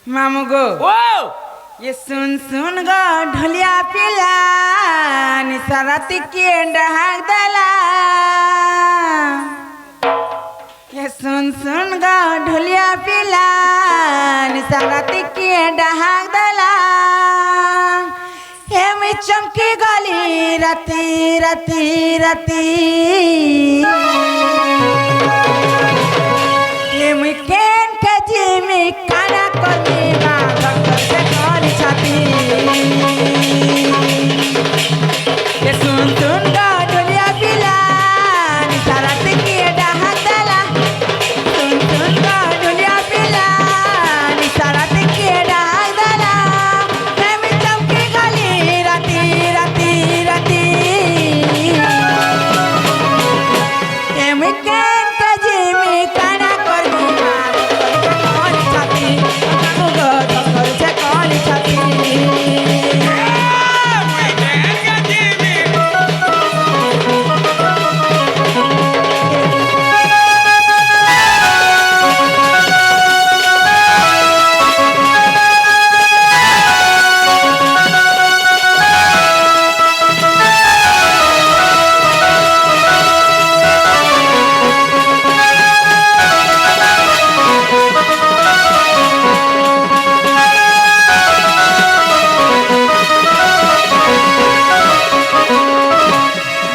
मामू गो ओ ये सुन सुन गो ढोलिया पिला निसारती के डहाक दला ये सुन सुन गो ढोलिया पिला निसारती के डहाक दला हे मैं चमकी गली राती राती राती ये मैं केन कजी में काना कोनी मा भक्तर से कोनी छाती ये सुन सुन गा ढोलिया पिला निसारत की डहाक दला सुन सुन गा ढोलिया पिला निसारत की डहाक दला मैं भी चमकी गली राती राती राती ये मैं केन कजी में काना कोनी मा भक्तर से कोनी छाती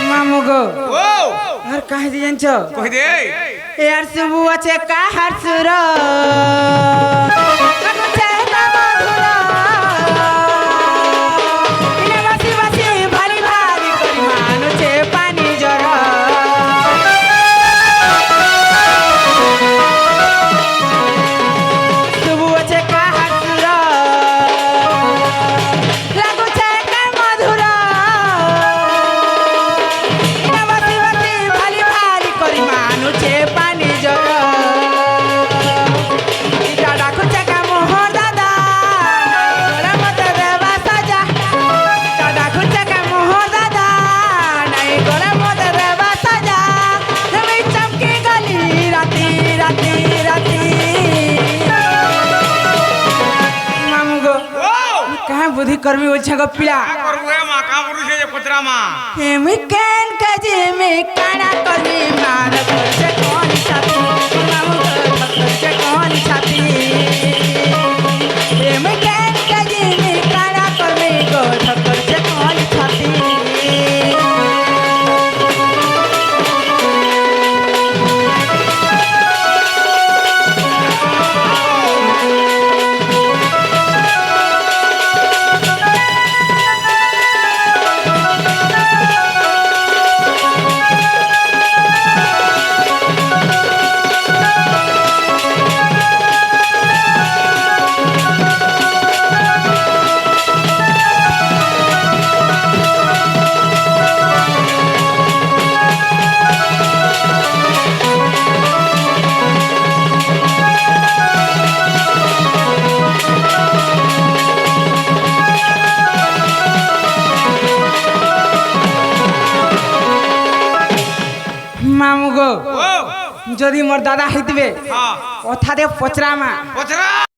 मामू गो ओ और कहे दियन छो कह दे यार सुबु আছে কাহার সুর চেতা মধুর ইনে বাসি বাসি ভারি ভারি করি মানুছে পানি জর সুবু আছে কাহার সুর লাগুছে কা মধুর ইনে বাসি বাসি ভারি ভারি করি মানুছে পানি জর ইটা ডাকুছে কা মোহর দাদা গোরা মতে দেবা সাজা ইটা ডাকুছে কা মোহর দাদা নাই গোরা মতে দেবা সাজা তুমি চমকি গলি রাতি রাতি রাতি মামু গো ओ कहाँ बुद्धि कर्मी ओछा गो पिला का करू रे मा का करू से पतरा मा हेमी केन कजी में काना कर्मी मान से कौन छाती मामू गो से कौन छाती हेमी केन कजी में काना कर्मी गो से कौन छाती मामू गो ओ যদি মোর দাদা হইতবে हां কথা দে পচরামা पतरा